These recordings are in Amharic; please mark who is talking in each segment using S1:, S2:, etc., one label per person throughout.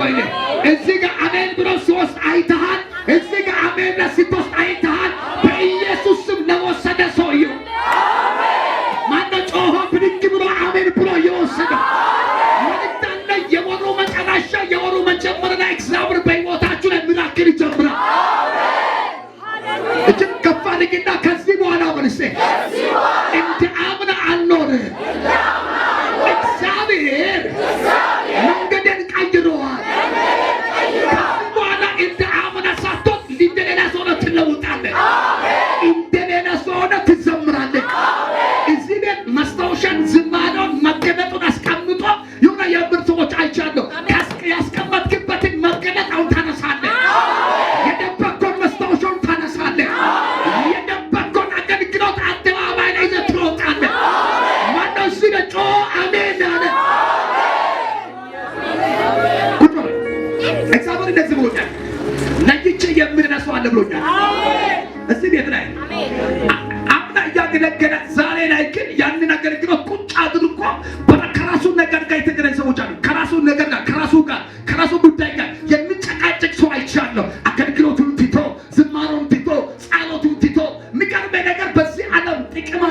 S1: ወይ እዚህ ጋር አሜን ብሎ ሲወስድ አይተሃል። እዚህ ጋር አሜን ሲወስድ አይተሃል። በኢየሱስ ስም ለወሰደ ሰው ይሁን ማነው ጮሆ ብድግ ብሎ አሜን ብሎ የወሰደው ወንዳለ የወሩ መጨረሻ የወሩ መጀመሪያ እግዚአብሔር በሕይወታችሁ ላይ ሚራክል ይጀምራል። እጅግ ከፍ አድርግና ከዚህ በኋላ መልሴ እንደ አምና አልኖርም። እግዚአብሔር መንገድን ቀይሯል። ከዚህ በኋላ እንደ አምና ሳትሆን እንደ ሌላ ሰው ሆነህ ትለውጣለህ። እንደ ሌላ ሰው ሆነህ ትዘምራለህ። እዚህ ቤት ማስታወሻን ዝማሬውን መገለጡን አስቀምጦ የሆነ የብር ሰዎች አይቻለሁ። ያስቀመጥክበትን መገለጥ አሁን ታነሳለህ። የደበቅከውን ማስታወሻውን ታነሳለህ። የደበቅከውን አገልግሎት አደባባይ ላይ ይዘህ ትሮጣለህ። ማነው እዚህ ጋር ጮኸ አሜን አለ? እግዚአብሔር እንደዚህ ብሎኛል። ለይቼ የምነሳው አለ ብሎኛል። እዚህ ቤት ላይ አምና እያገለገለ ዛሬ ላይ ግን ያንን አገልግሎት ቁጭ አድርጎ ከራሱ ነገር ጋር የተገናኙ ሰዎች አሉ። ከራሱ ነገር ጋር ከራሱ ጉዳይ ጋር የሚጨቃጨቅ ሰው አይቻለሁ። አገልግሎቱን ትቶ ዝማሬውን ትቶ ጸሎቱን ትቶ የሚቀርበው ነገር በዚህ ዓለም ጥቅም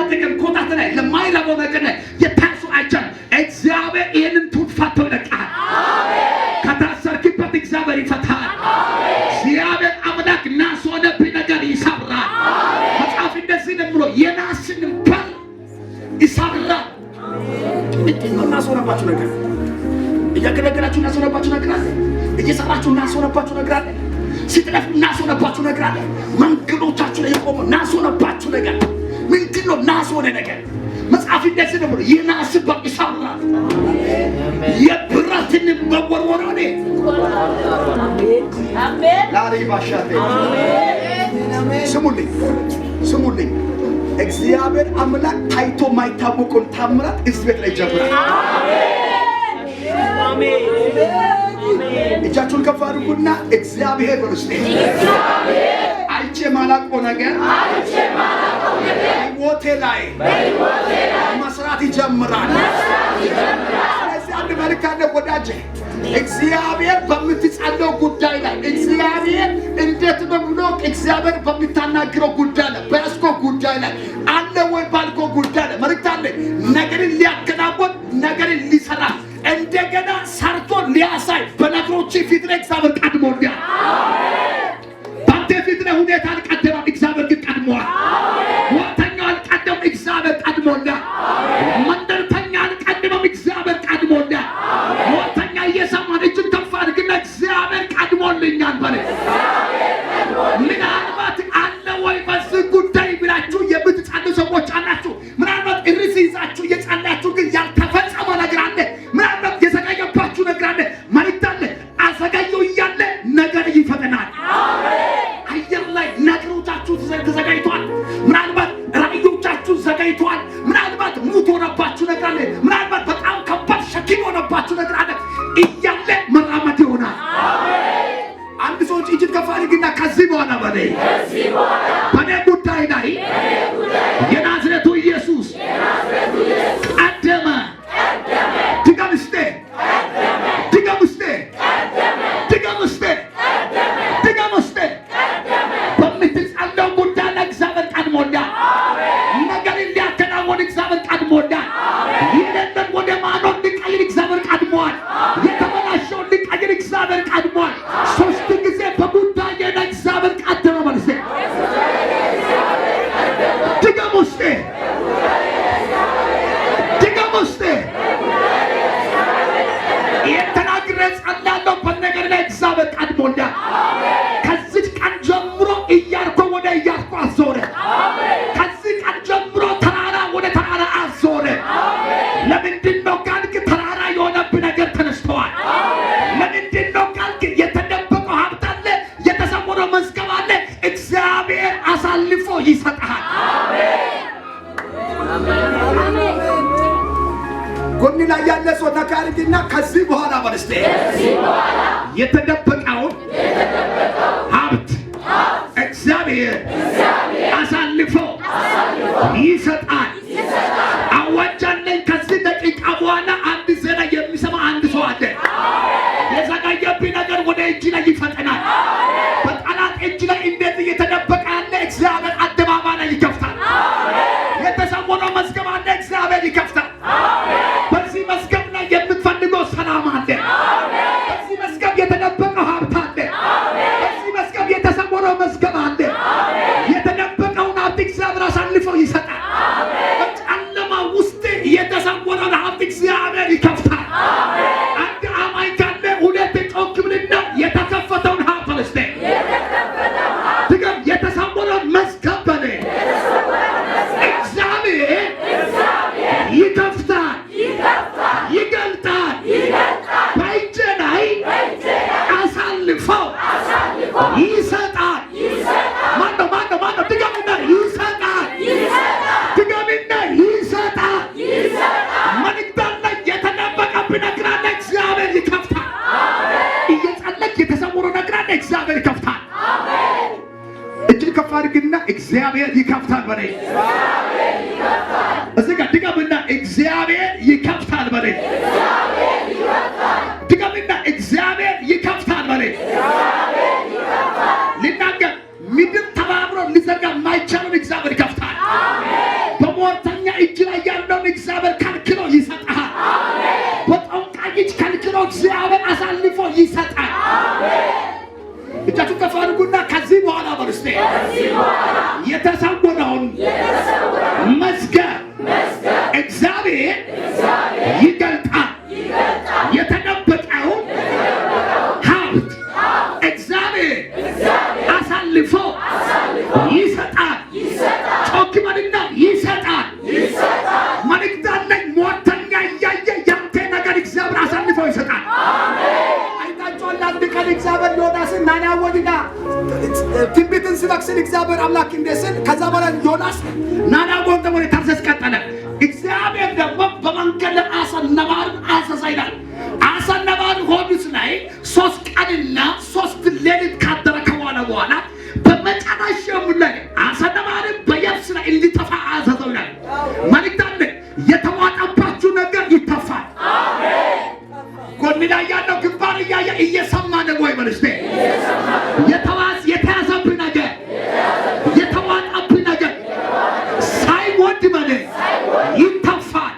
S1: ኮታት ላይ ለማይረባው ነገር ላይ የታሱ አይቻለሁ። እግዚአብሔር ይህንን ቱት ፈቶ ይለቃል። ከታሰርክበት እግዚአብሔር ይፈታል። እግዚአብሔር አምላክ ናስ ሆነብህ ነገር ይሰብራል። መጽሐፍ እንደዚህ ነው ብሎ የናስን በር ይሰብራል። እንዴት ነው ናስ ሆነባችሁ ነገር? እያገለገላችሁ ናስ ሆነባችሁ ነገር አለ። እየሰራችሁ ናስ ሆነባችሁ ነገር አለ። ስትለፉ ናስ ሆነባችሁ ነገር አለ። መንገዶቻችሁ ላይ የቆመ ናስ ሆነባችሁ ነገር ምንድን ነው? ናስ ሆነ ነገር መጽሐፍ እንደዚህ ነው ብሎ የናስ በር ይሰብራል። የብረትን መወርወር አለ። አሜን ላሪ ባሻቴ ስሙልኝ እግዚአብሔር አምላክ ታይቶ ማይታወቁን ታምራት እዚህ ቤት ላይ ይጀምራል። አሜን እጃችሁን ከፍ አድርጉና እግዚአብሔር በርስቴ አይቼ ማላቆ ነገር ሕይወቴ ላይ መስራት ይጀምራል። ስለዚህ አንድ መልእክት አለ ወዳጄ። እግዚአብሔር በምትጸልየው ጉዳይ ላይ እግዚአብሔር እንዴት ነው ብሎ እግዚአብሔር በሚታናግረው ጉዳይ ላይ በያዝኮ ጉዳይ ላይ አለ ወይ ባልኮ ጉዳይ ላይ መልእክት አለ። ነገርን ሊያከናውን ነገርን ሊሰራ እንደገና ሰርቶ ሊያሳይ በነገሮች ፊት ላይ እግዚአብሔር ቀድሞኛል። ባንተ ፊት ላይ ሁኔታ አልቀደመም፣ እግዚአብሔር ግን ቀድሞዋል። ወተኛው አልቀደም፣ እግዚአብሔር ቀድሞኛል። መንደርተኛ አልቀደመም፣ እግዚአብሔር ቀድሞኛል። ወተኛ እየሰማን እጅን ከፍ አድርግና እግዚአብሔር ቀድሞልኛል በለ። ምናልባት አለ ወይ በዚህ ጉዳይ ብላችሁ የምትጸልዩ ሰዎች አላችሁ። ምናልባት እርስ ይዛችሁ እየጸለያችሁ ግን ያልተፈጸመ ነገር አለ። ምናልባት የዘገየባችሁ ነገር አለ። መልእክት አለ። አዘጋየው እያለ ነገር ይፈጠናል። አየር ላይ ነገሮቻችሁ ተዘጋጅቷል። ምናልባት ራእዮቻችሁ ዘጋጅቷል። ምናልባት ሙት ሆነባችሁ ነገር አለ። ምናልባት በጣም ከባድ ሸክም ሆነባችሁ ነገር አለ። እያለ መራመድ ይሆናል። አንድ ሰዎች እጅን ከፍ አድርግና ከዚህ በኋላ በኔ ጉዳይ ላይ የናዝሬቱ ኢየሱስ ቀደመ። ድገም እስቴ በምትጸልየው ጉዳይ ላይ እግዚአብሔር ቀድሞኛል። ነገርን ሊያከናውን እግዚአብሔር ቀድሞኛል። ይህንን ወደ ማኖር ሊቀይር እግዚአብሔር ቀድሞዋል። የተበላሸውን ሊቀይር እግዚአብሔር ቀድሞዋል። ሶስት ጊዜ በጉዳይ ላይ እግዚአብሔር ቀደመ። መልሴ ድገም ውስጤ የተናግረ ጸላለሁ በነገር ላይ እግዚአብሔር ቀድሞኛል። ከዚህ ቀን ጀምሮ ኢያሪኮ ወደ ኢያሪኮ አዞረ። ከዚህ ቀን ጀምሮ ተራራ ወደ ተራራ አዞረ። ለምንድን ነው ካልክ ተራራ የሆነብህ ነገር ተነስተዋል። ለምንድን ነው ካልክ የተደበቀው ሀብት አለ፣ የተሰወረው መዝገብ አለ። እግዚአብሔር አሳልፎ ይሰጣል። ጎን ላይ ያለ ሰው ተካርግና ከዚህ በኋላ በርስቴ የተደበቀውን ሀብት እግዚአብሔር አሳልፎ ይሰጣል። አዋጃለኝ። ከዚህ ደቂቃ በኋላ አንድ ዜና የሚሰማ አንድ ሰው አለ። የዘጋየብህ እግዚአብሔር ይከፍታል በለኝ። እዚህ ጋር ድገምና እግዚአብሔር ይከፍታል በለኝ። ድገምና እግዚአብሔር ይከፍታል በለኝ። ልናገር ምድር ተባብሮ ሊዘጋ የማይቻለውን እግዚአብሔር ይከፍታል። በሟርተኛ እጅ ላይ ያለውን እግዚአብሔር ከልክሎ ይሰጣል። በጠንቋይ እጅ ከልክሎ እግዚአብሔር አሳልፎ ይሰጣል። እጃችሁ ከፍ አድርጉና ከዚህ በኋላ በርስቴ የተሰወረውን መዝገብ እግዚአብሔር ይገልጣል። የተደበቀውን ሀብት እግዚአብሔር አሳልፎ ይሰጣል። ጮክ በልና ይሰጣል። መልእክት አለኝ። ሟርተኛ እያየ ያንተ ነገር እግዚአብሔር አሳልፎ ይሰጣል። አይታችኋል። አንድ ቀን እግዚአብሔር ዮናስን ናና ወዲና ትንቢትን ሲበክል እግዚአብሔር አምላክ እንደስል ከዛ በኋላ ዮናስ ናና ወንተ ወደ ታርሰስ ቀጠለ። እግዚአብሔር ደግሞ በመንገድ አሳ ነባርን አሰሳ ይላል። አሳ ነባር ሆዱስ ላይ 3 ቀንና 3 ሌሊት ካደረ በኋላ በመጨረሻው ላይ አሳ ነባርን በየብስ ላይ እንዲጠፋ አዘዘው ይላል። መልእክት አለ። የተዋጠባችሁ ነገር ይተፋል። ጎን ላይ ያለው ግንባር እያየ እየሰማ ነው ወይ በልስቴ የተያዘብህ ነገር የተዋጠብህ ነገር ሳይወድ በለ ይተፋል።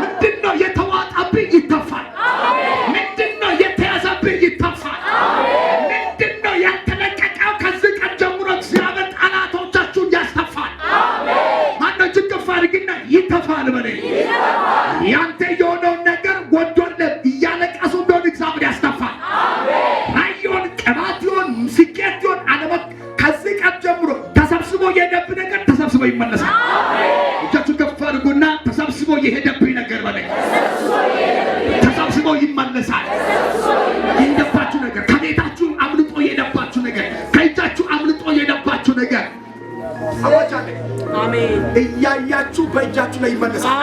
S1: ምንድነው የተዋጠብህ? ይተፋል። ምንድነው የተያዘብህ? ይተፋል። ምንድነው ያልተለቀቀው? ከዚህ ቀን ጀምሮ እግዚአብሔር ጠላቶቻችሁን ያስተፋል። ማነው ጅግፍ አድርግና ይተፋል በለ። ያንተ የሆነውን ነገር ወዶለ እያለቀሱ እንደሆነ እግዚአብሔር ያስተፋል። ራእዮን ቅባትዮን ስኬትዮን አለመት ከዚህ ቀን ጀምሮ ተሰብስቦ የሄደብህ ነገር ተሰብስቦ ይመለሳል። እጃችሁ ከፍ አድርጉና ተሰብስቦ የሄደብህ ነገር በለ ተሰብስቦ ይመለሳል። የሄደባችሁ ነገር ከቤታችሁ አምልጦ የሄደባችሁ ነገር ከእጃችሁ አምልጦ የሄደባችሁ ነገር አሜን እያያችሁ በእጃችሁ ላይ ይመለሳል።